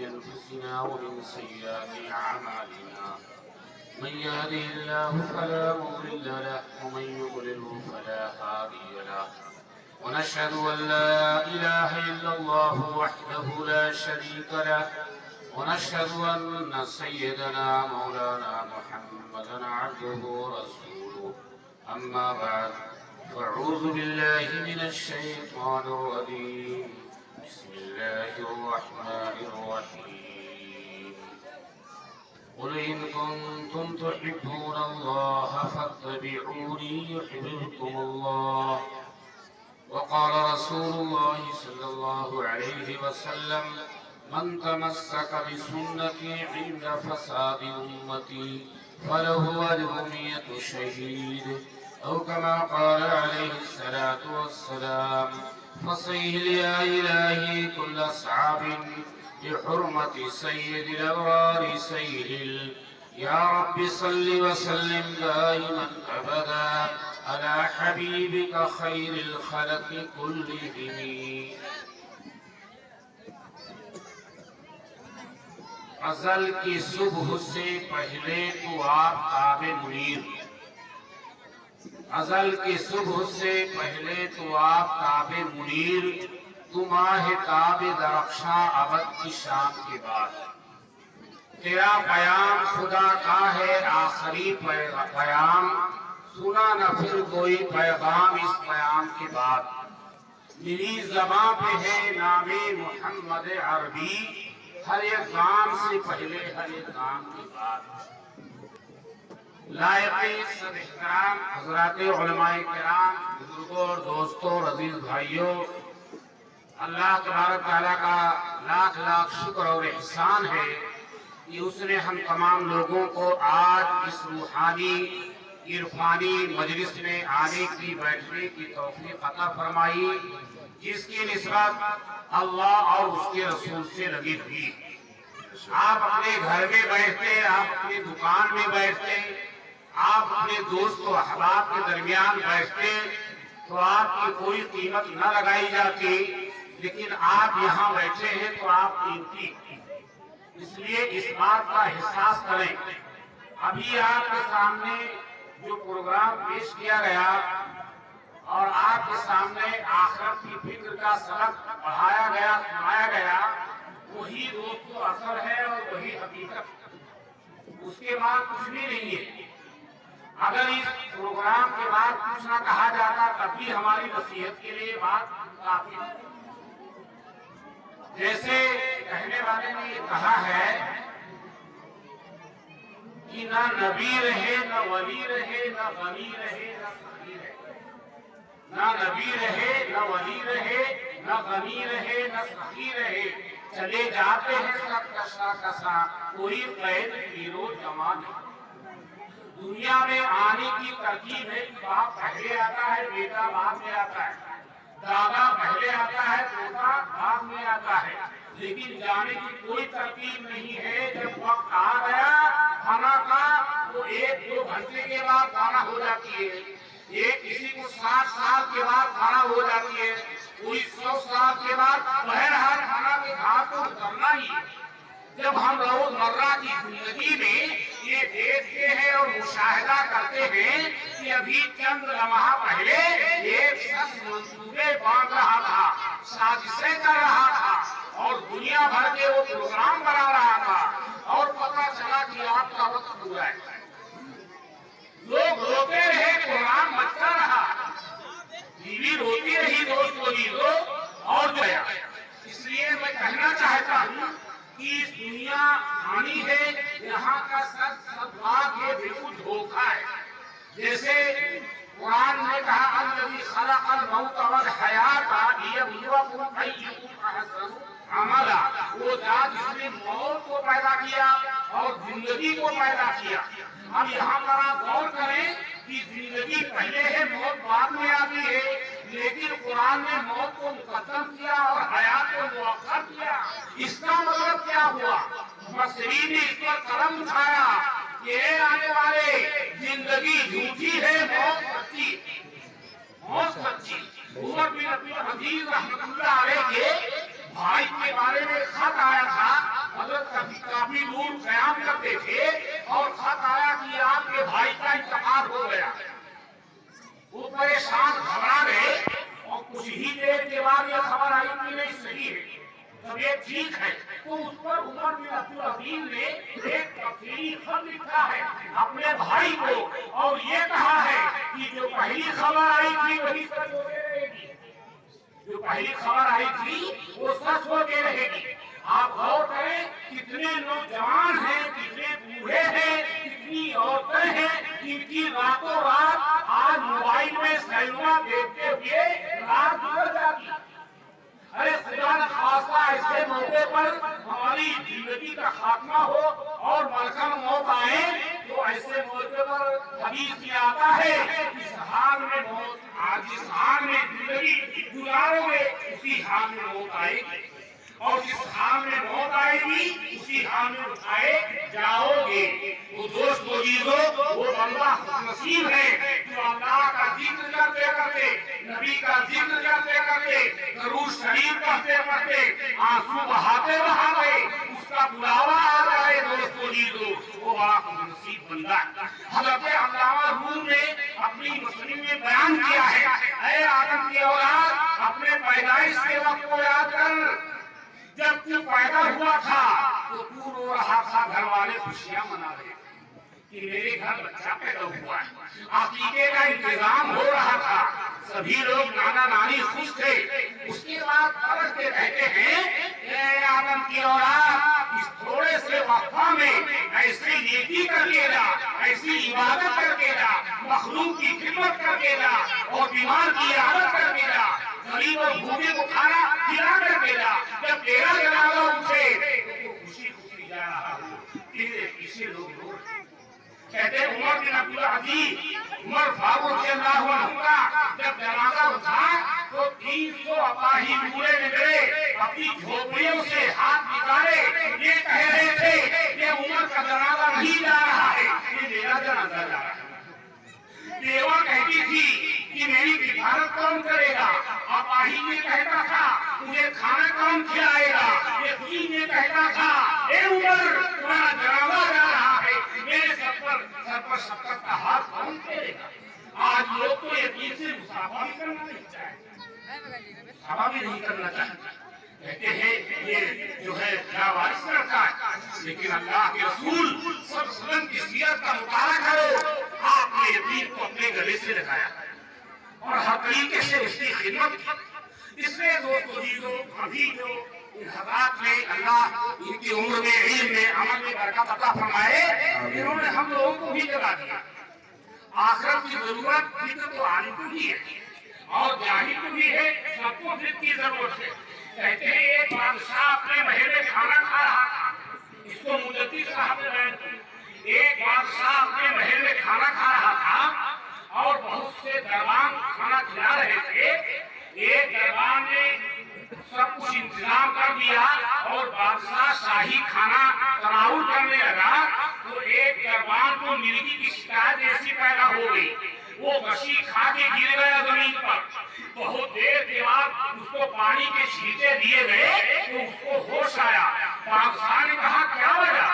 أنفسنا ومن سيئات أعمالنا من يهده الله فلا مضل له ومن يضلل فلا هادي له ونشهد أن لا إله إلا الله وحده لا شريك له ونشهد أن سيدنا مولانا محمدا عبده ورسوله أما بعد فأعوذ بالله من الشيطان الرجيم بسم الله الرحمن الرحيم قل إن كنتم تحبون الله فاتبعوني يحببكم الله وقال رسول الله صلى الله عليه وسلم من تمسك بسنتي عند فساد أمتي فله أجر 100 شهيد أو كما قال عليه الصلاة والسلام فصيح يا إلهي كل أصحاب بحرمة سيد الأبرار سيهل يا رب صل وسلم دائما أبدا على حبيبك خير الخلق كلهم. ازل کی صبح سے پہلے تو آپ تاب منیر، ازل کی صبح سے پہلے تو آپ تاب منیر، تو ماہ تاب درخشاں ابد کی شام کے بعد. تیرا پیام خدا کا ہے آخری پیام، سنا نہ پھر کوئی پیغام اس پیام کے بعد. میری زباں پہ ہے نام محمد عربی، ہر ایک کام سے پہلے ہر ایک کام کے بعد. لائق سب احترام حضرات علماء کرام، بزرگوں اور دوستوں اور عزیز بھائیوں، اللہ تبارک تعالیٰ کا لاکھ لاکھ شکر اور احسان ہے کہ اس نے ہم تمام لوگوں کو آج اس روحانی عرفانی مجلس میں آنے کی بیٹھنے کی توفیق عطا فرمائی، جس کی نسبت اللہ اور اس کے رسول سے لگی ہوئی. آپ اپنے گھر میں بیٹھتے، آپ اپنی دکان میں بیٹھتے، آپ اپنے دوست و احباب کے درمیان بیٹھتے تو آپ کی کوئی قیمت نہ لگائی جاتی، لیکن آپ یہاں بیٹھے ہیں تو آپ قیمتی. اس لیے اس بات کا احساس کریں. ابھی آپ کے سامنے جو پروگرام پیش کیا گیا اور آپ کے سامنے آخرت کی فکر کا سبق پڑھایا گیا، سنایا گیا، وہی دوست و اثر ہے اور وہی حقیقت. اس کے بعد کچھ بھی نہیں ہے. اگر اس پروگرام کے بعد کچھ نہ کہا جاتا تب بھی ہماری نصیحت کے لیے بات کافی ہے. جیسے کہنے والے نے یہ کہا ہے کہ نہ نبی رہے، نہ ولی رہے، نہ غنی رہے، نہ سخی رہے. نہ نبی رہے، نہ ولی رہے، نہ غنی رہے، نہ سخی رہے، چلے جاتے ہیں سب کسا کسا، کوئی قید پیرو جمع نہیں. دنیا میں آنے کی ترکیب ہے کہ باپ پہلے آتا ہے، بیٹا بعد میں آتا ہے، دادا پہلے آتا ہے، پوتا بعد میں آتا ہے، لیکن جانے کی کوئی ترکیب نہیں ہے. جب وقت آ گیا کھانا کا تو 1-2 گھنٹے کے بعد کھانا ہو جاتی ہے. ایک کسی کو 60 سال کے بعد کھانا ہو جاتی ہے، کوئی 100 سال کے بعد. بہرحال کھانا کے گھاٹ کو کرنا ہی. جب ہم روزمرہ کی زندگی میں یہ دیکھتے ہیں اور مشاہدہ کرتے ہیں کہ ابھی چند لمحہ پہلے ایک شخص منصوبے باندھ رہا تھا، سازشیں کر رہا تھا اور دنیا بھر کے وہ پروگرام بنا رہا تھا، اور پتہ چلا کہ آپ کا وقت پورا ہے. لوگ روتے رہے، قرآن بچتا رہا، بیوی روتی رہی، دوست بولی دو اور گیا. اس لیے میں کہنا چاہتا ہوں کہ اس دنیا آنی ہے، یہاں کا سب بات یہ بالکل دھوکہ ہے. جیسے قرآن نے کہا الذی خلق الموت والحیات لیبلوکم ایکم احسن عملا، وہ ذات جس نے موت کو پیدا کیا اور زندگی کو پیدا کیا. اب یہاں پر آپ غور کریں کہ زندگی پہلے ہے، موت بعد میں آتی ہے، لیکن قرآن نے موت کو مقدم کیا اور حیات کو مؤخر کیا. اس کا مطلب کیا ہوا؟ مفسرین نے اس پر قلم اٹھایا کہ اے آنے والے، زندگی جھوٹی ہے، موت سچی. موت سچی. عمر بن عبد العزیز رحمۃ اللہ علیہ کے بھائی کے بارے میں خط آیا تھا حضرت کافی دور قیام کرتے تھے اور خط آیا کہ آپ کے بھائی کا انتقال ہو گیا. وہ پریشان گھبرا گئے اور کچھ ہی دیر کے بعد یہ خبر آئی کہ نہیں صحیح ہے, طبیعت ٹھیک ہے. تو اس پر عمر بن عبدالعزیز نے ایک تفصیلی خط لکھا ہے اپنے بھائی کو اور یہ کہا ہے کہ جو پہلی خبر آئی تھی وہی سچ ہو کے رہے گی, جو پہلی خبر آئی تھی وہ سچ ہو کے رہے گی. آپ غور کریں کتنے نوجوان ہیں, کتنے بوڑھے ہیں, کتنی عورتیں ہیں جن کی راتوں رات آج موبائل میں سینما دیکھتے ہوئے رات گزر جاتی. ارے خدا نہ خواستہ ایسے موقع پر ہماری زندگی کا خاتمہ ہو اور ملکہ موت آئے تو ایسے موقع پر حدیث میں آتا ہے اس حال میں موت, آج جس حال میں زندگی گزارو گے اسی حال میں موت آئے گی, اور جس حال میں موت آئے گی اسی حال میں اٹھائے جاؤ گے. وہ دوست عزیزو وہ بندہ نصیب ہے جو اللہ کا ذکر کرتے کرتے, نبی کا ذکر کرتے کرتے, درود شریف پڑھتے پڑھتے, آنسو بہاتے بہاتے اس کا بلاوا آ جائے. دوست عزیزو وہ بڑا نصیب بندہ. حضرت علامہ روم نے اپنی مسلم میں بیان کیا ہے, اے آدم کی اولاد اپنے پیدائش کے وقت کو یاد کر. جب تو پیدا ہوا تھا تو تو رو رہا تھا, گھر والے خوشیاں منا رہے تھے کہ میرے گھر بچہ پیدا ہوا ہے, عقیقے کا انتظام ہو رہا تھا, سبھی لوگ نانا نانی خوش تھے. اس کے بعد پلٹ کے کہتے ہیں اے آدم کی اولاد اس تھوڑے سے وقفہ میں ایسی نیکی کر کے جا, ایسی عبادت کر کے جا, مخلوق کی خدمت کر کے جا اور بیمار کی عادت کر کے جا, غریب اور بھوکے کو کھانا کھلا کر کے جا. جب تیرا جنازہ اٹھے تو خوشی خوشی جا رہا ہوں, تیرے پیچھے لوگ رو رہے ہیں. کہتے ہیں عمر بن عبدالعزیز, عمر فاروق رضی اللہ عنہ کا جب جنازہ اٹھا تو 300 اپاہی بوڑھے نکلے, اپنی جھوپڑیوں سے ہاتھ نکالے, یہ کہہ رہے تھے کہ عمر کا جنازہ نہیں جا رہا ہے, یہ میرا جنازہ جا رہا ہے. بیوہ کہتی تھی کہ میری حفاظت کون کرے گا, اپاہی میں کہتا تھا مجھے کھانا کون کھلائے گا, یتیم میں کہتا تھا اے عمر تمہارا جنازہ جا رہا ہے, میرے سر پر شفقت کا ہاتھ کون پھیرے گا. آج لوگ تو یتیم سے مصافحہ بھی کرنا نہیں چاہتے, مصافحہ بھی نہیں کرنا چاہتے, کہتے ہیں یہ جو ہے لاوارث کرتا ہے. لیکن اللہ کے رسول صلی اللہ علیہ وسلم کی سیرت کا مطالعہ کرو, آپ نے یتیم کو اپنے گلے سے لگایا اور ہر طریقے سے اس کی خدمت کی. اس لیے دوست عزیزو ابھی جو ان حضرات نے اللہ ان کی عمر میں, علم میں, عمل میں برکت عطا فرمائے, انہوں نے ہم لوگوں کو بھی جگا دیا. آخرت کی ضرورت فکر تو عالم کو بھی ہے اور جاہل کو بھی ہے, سب کو فکر کی ضرورت ہے. کہتے ہیں ایک بادشاہ اپنے محل میں کھانا کھا رہا تھا, اس کو مدتی صاحب نے بیان کی. ایک بادشاہ اپنے محل میں کھانا کھا رہا تھا اور بہت سے دربان کھانا کھلا رہے تھے. ایک دربان نے سب کچھ انتظام کر دیا اور بادشاہ شاہی کھانا تناول کرنے لگا تو ایک دربان کو مرغی کی شکایت ایسی پیدا ہو گئی, وہ غشی کھا کے گر گیا زمین پر. بہت دیر کے بعد اس کو پانی کے چھینٹے دیے گئے تو اس کو ہوش آیا. بادشاہ نے کہا کیا وجہ,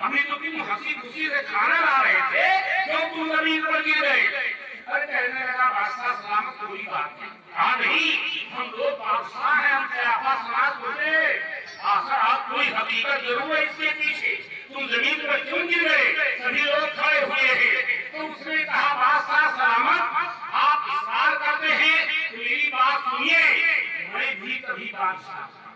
ابھی تو تم ہنسی خوشی سے کھانا لا رہے تھے, کیوں تم زمین پر گر گئے. ارے کہنے لگا بادشاہ سلامت کوئی بات نہیں. کہا نہیں, ہم لوگ بادشاہ ہیں, ہم قیافہ سلامت ہوتے, آخر آپ کوئی حقیقت ضرور ہے اس کے پیچھے, تم زمین پر کیوں گر گئے. سبھی لوگ کھڑے ہوئے ہیں. تو اس نے کہا بادشاہ سلامت آپ اصرار کرتے ہیں تو میری بات سنیے, میں بھی کبھی بادشاہ تھا,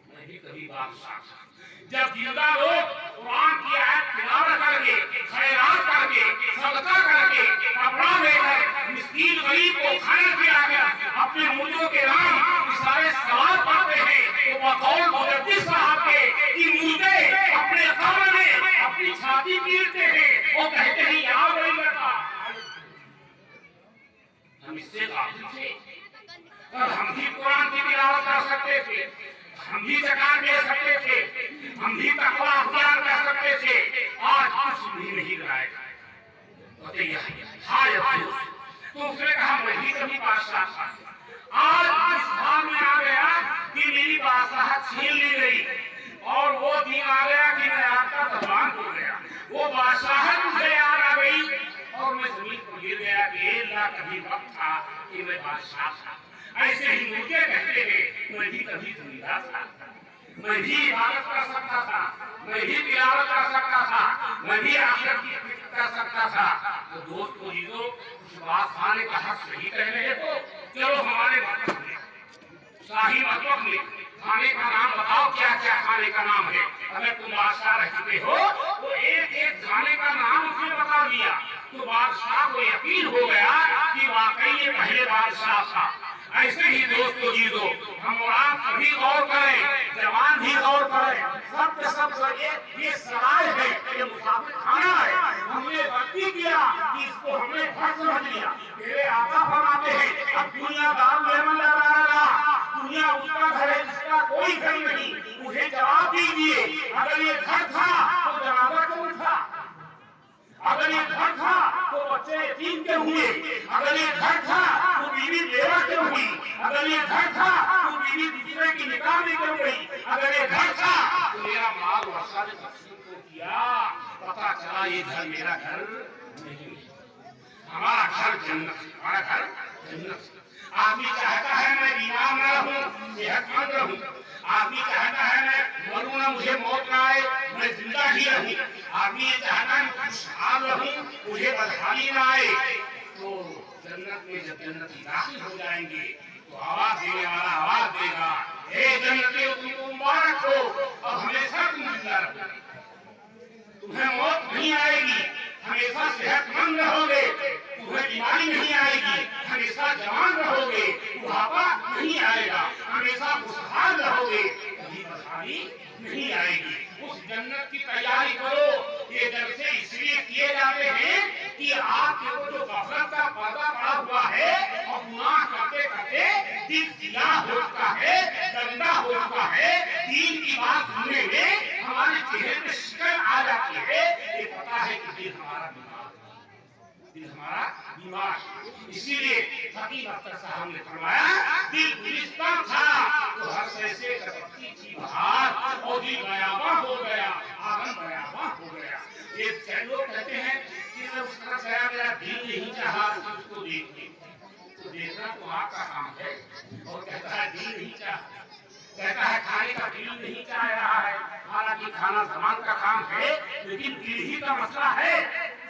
میں بھی کبھی بادشاہ تھا. جب زندہ لوگ قرآن کی آیت تلاوت کر کے, خیرات کر کے, صدقہ کر کے, کپڑا دے کر مسکین غریب کو کھانا کھلا کر اپنے مردوں کے نام سارے ثواب پاتے ہیں, تو بقول مدتی صاحب کے کہ مردے اپنے قبر میں اپنی چھاتی پیٹتے ہیں اور کہتے ہیں یا وہی لگا. ہم اس سے غافل تھے, اور ہم بھی قرآن کی تلاوت کر سکتے تھے, ہم بھی زکات دے سکتے تھے, ہم بھی تقوی اختیار کر سکتے تھے, آج کچھ بھی نہیں رہے. ہائے افسوس. تو اس نے کہا میں بھی کبھی بادشاہ تھا, آج اس حال میں آ گیا کہ میری بادشاہت چھین لی گئی. اور وہ دن آ گیا کہ میں آپ کا دربان ہو گیا، وہ بادشاہت مجھے یاد آ گئی اور میں زمین پر گر گیا کہ اللہ کبھی وقت تھا کہ میں بادشاہ تھا۔ ایسے ہی مجھے کہتے ہیں میں بھی کبھی زمیندار تھا، میں بھی عبادت کر سکتا تھا، میں بھی تلاوت کر سکتا تھا، میں بھی آخرت کی فکر کر سکتا تھا۔ تو دوستو عزیزو، کچھ بات کھانے کا حق صحیح کہہ رہے تو چلو ہمارے مطلب میں شاہی مطلب میں کھانے کا نام بتاؤ، کیا کیا کھانے کا نام ہے؟ اگر تم بادشاہ رہ چکے ہو تو ایک ایک کھانے کا نام اس نے بتا دیا تو بادشاہ کو یقین ہو گیا کہ واقعی یہ پہلے بادشاہ تھا۔ ایسے ہی دوستو جیزو، ہم اور آپ سبھی غور کریں، جوان بھی غور کریں، سب کے سب یہ سرائے ہے، یہ مسافر خانہ ہے۔ ہم نے غلطی کیا کہ اس کو ہم نے فرض سمجھ لیا۔ میرے آقا فرماتے ہیں اب دنیا دار مہمان لگا رہا، دنیا اس کا گھر ہے جس کا کوئی گھر نہیں۔ مجھے جواب دیجیے، اگر یہ گھر تھا تو جنازہ کیوں تھا؟ اگر یہ گھر تھا تو بچے یتیم کیوں ہوئے؟ اگر یہ گھر تھا تو بیوی بیوہ کیوں ہوئی؟ اگر یہ گھر تھا تو بیوی دوسرے کی نکاح میں کیوں گئی؟ اگر یہ گھر تھا تو میرا مال ورثہ نے تقسیم کو کیا، پتا چلا یہ گھر میرا گھر نہیں، ہمارا گھر جنت، ہمارا گھر جنت۔ آدمی چاہتا ہے میں بیمار نہ رہوں، صحت مند رہوں، آدمی چاہتا ہے میں مروں نہ، مجھے موت نہ آئے، میں زندہ ہی رہوں، آدمی یہ چاہتا ہے میں خوشحال رہوں، مجھے بدحالی نہ آئے۔ تو جنت میں جب جنتی داخل ہو جائیں گے تو آواز دینے والا آواز دے گا، اے جنتی تم کو مبارک ہو، اب ہمیشہ تم زندہ رہو، تمہیں موت نہیں آئے گی، ہمیشہ صحت مند رہو گے، تمہیں بیماری نہیں آئے گی، ہمیشہ جوان رہو گے، بڑھاپا نہیں آئے گا، ہمیشہ خوشحال رہو گے، کبھی بدحالی نہیں آئے گی۔ اس جنت کی تیاری کرو۔ یہ جلسے اس لیے کیے جاتے ہیں کہ آپ کے وہ جو غفلت کا پردہ پڑا ہوا ہے اور گناہ کرتے کرتے دل سیاہ ہو چکا ہے، گندا ہو چکا ہے، دین کی بات سننے میں ہمارے چہرے پہ شکن آ جاتی ہے، یہ پتا ہے کہ دل ہمارا بیمار ہے، دل ہمارا بیمار ہے۔ اسی لیے حکیم اختر صاحب نے فرمایا دل گلستان تھا تو ہر سے کپتی تھی بہار، اور دل بیاباں ہو گیا، آنگن بیاباں ہو گیا۔ یہ لوگ کہتے ہیں کہ میں اس طرح گیا میرا دل نہیں چاہا اس کو دیکھنے، تو دیکھنا تو آپ کا کام ہے، اور کہتا ہے دل نہیں چاہا، کہتا ہے کھانے کا دل نہیں چاہ رہا ہے، حالانکہ کھانا زمان کا کام ہے لیکن دل ہی کا مسئلہ ہے،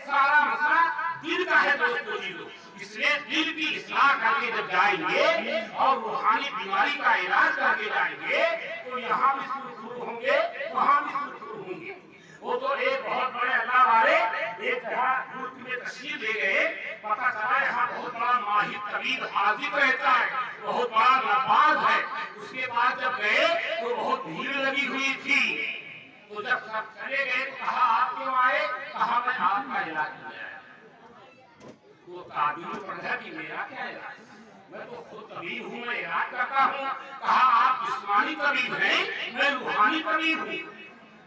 سارا مسئلہ دل کا ہے دوستو جیزو۔ اس لیے دل کی اصلاح کر کے جب جائیں گے اور روحانی بیماری کا علاج کر کے جائیں گے تو یہاں بھی سرخرو ہوں گے، وہاں بھی سرخرو ہوں گے۔ وہ تو ایک بہت بڑے اللہ والے ایک جگہ ملک میں تشریف لے گئے، پتا چلا یہاں بہت بڑا ماہر طبیب حاضر رہتا ہے، بہت بڑا نفاذ ہے۔ اس کے بعد جب گئے تو بہت بھیڑ لگی ہوئی تھی، تو جب سب چلے گئے تو کہا آپ کیوں آئے؟ کہا میں آپ کا علاج کرنے آیا۔ وہ تعبیر پڑھا کہ میرا کیا علاج، میں تو خود طبیب ہوں، میں علاج کرتا ہوں۔ کہا آپ جسمانی طبیب ہیں، میں روحانی طبیب ہوں،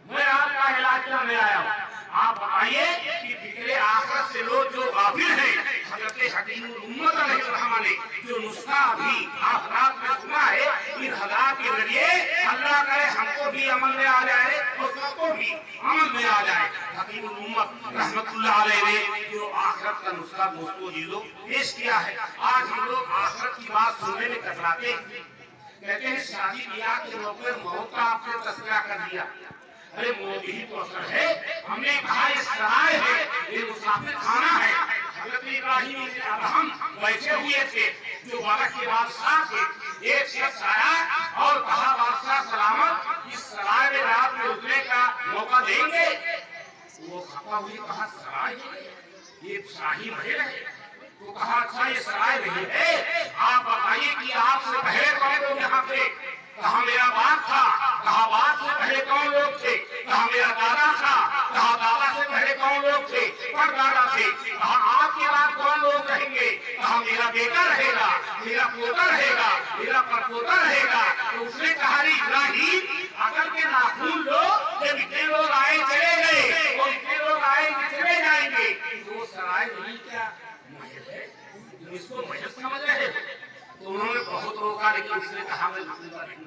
میں آپ کا علاج کرنے آیا ہوں۔ آپ بتائیے کہ فکر آخرت سے لوگ جو غافل ہیں، حضرت حکیم الامت علیہ السلام نے جو نسخہ ابھی آپ رات میں سنا ہے، ان حضرات کے ذریعے اللہ کرے ہم کو بھی عمل میں آ جائے اور سب کو بھی عمل میں آ جائے۔ حکیم الامت رحمت اللہ علیہ نے جو آخرت کا نسخہ دوستو جیزو پیش کیا ہے، آج ہم لوگ آخرت کی بات سننے میں کتراتے ہیں، کہتے ہیں شادی بیاہ کے موقع موت کا آپ نے تذکرہ کر دیا، ارے موت ہی تو اثر ہے، ہم نے کہا یہ سرائے ہے، یہ مسافر خانہ ہے۔ حضرت ابراہیم علیہ السلام بیٹھے ہوئے تھے، جو بالک کے بادشاہ تھے، ایک شخص آیا اور کہا بادشاہ سلامت، اس سرائے میں رات میں رکنے کا موقع دیں گے؟ وہ خفا ہوئی، کہا سرائے یہ شاہی محل ہے؟ تو کہا اچھا یہ سرائے نہیں ہے، آپ بتائیے کہ آپ سے پہلے کون لوگ یہاں تھے؟ کہا میرا باپ تھا۔ کہا باپ سے پہلے کون لوگ تھے؟ کہا میرا دادا تھا۔ کہا دادا سے پہلے کون لوگ تھے؟ پر دادا تھے۔ کہا آپ کے بعد کون لوگ رہیں گے؟ کہا میرا بیٹا رہے گا، میرا پوتا رہے گا، میرا پڑپوتا رہے گا۔ تو اس نے کہا ابراہیم عقل کے ناخون لو، جب اتنے لوگ آئے چلے گئے اور اتنے لوگ آئے چلے جائیں گے، تو وہ سرائے نہیں کیا محل ہے؟ تم اس کو محل سمجھ رہے ہو؟ تو انہوں نے بہت روکا لیکن اس نے کہا میں رکوں گا نہیں،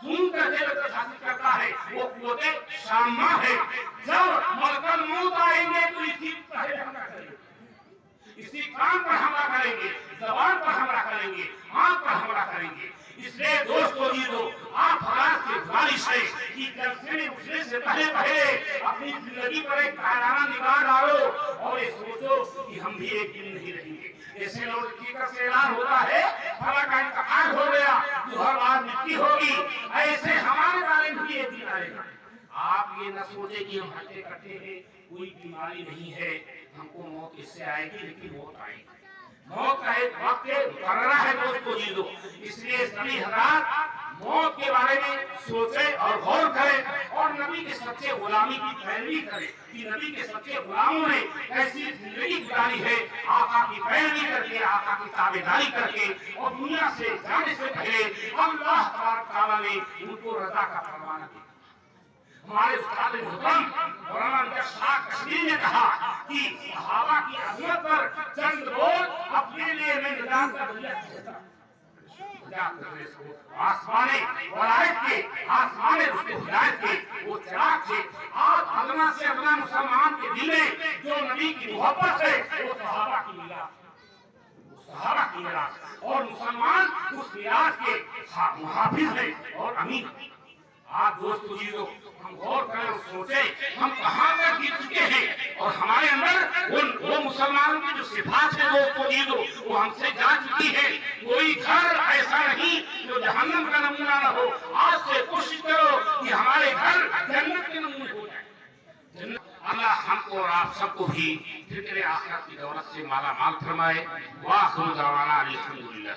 سن کر جو لذت حاصل کرتا ہے وہ قوت شامہ ہے. جب ملکل موت آئیں گے تو اسی پہلے حملہ کریں گے, اسی کان پر حملہ کریں گے, زبان پر حملہ کریں گے, آنکھ پر حملہ کریں گے. اس لیے دوستو جیدو آپ حضرات سے گزارش ہے کہ جلسے میں اٹھنے سے پہلے اپنی زندگی پر ایک کائنانہ نگاہ ڈالو اور یہ سوچو کہ ہم بھی ایک دن نہیں رہیں گے. جیسے لوگ حقیقت سے اعلان ہوتا ہے فلاں کا انتقال ہو گیا تو ہر بات مٹی ہوگی, ایسے ہمارے بارے میں بھی ایک دن آئے گا. آپ یہ نہ سوچے کہ ہم ہٹے کٹے ہیں, کوئی بیماری نہیں ہے, ہم کو موت اس سے آئے گی لیکن موت آئے گی. موت کا ایک وقت مقررہ ہے دوستو جیدو. اس لیے سبھی حضرات موت کے بارے میں سوچیں اور غور کریں اور نبی کے سچے غلامی کی پیروی کریں کہ نبی کے سچے غلاموں نے ایسی زندگی گزاری ہے آقا کی پیروی کر کے, آقا کی تابعداری کر کے, اور دنیا سے جانے سے پہلے اللہ تبارک تعالیٰ نے ان کو رضا کا فرمانا دیا. ہمارے استاد محترم مولانا امجد شاہ کشمیری نے کہا کہ صحابہ کی عظمت پر چند لوگ اپنے لیے میں نجات کا ذریعہ سمجھتا ہوں. آسمانے ولایت کے, آسمانے رشتے ہدایت کے وہ چراغ تھے. آج ادنا سے ادنا مسلمان کے دل میں جو نبی کی محبت ہے وہ صحابہ کی میراث, صحابہ کی میراث, اور مسلمان اس میراث کے محافظ ہیں اور امین. آپ دوستو جیدو ہم غور کریں اور سوچیں ہم کہاں تک گر چکے ہیں اور ہمارے اندر وہ مسلمانوں کی جو صفات ہے دوستو جیدو وہ ہم سے جا چکی ہے. کوئی گھر ایسا نہیں جو جہنم کا نمونہ نہ ہو. آج سے کوشش کرو کہ ہمارے گھر جنت کے نمونے ہو جائے. اللہ ہم کو اور آپ سب کو بھی فکر آخرت کی دولت سے مالا مال فرمائے. وآخر دعوانا الحمدللہ.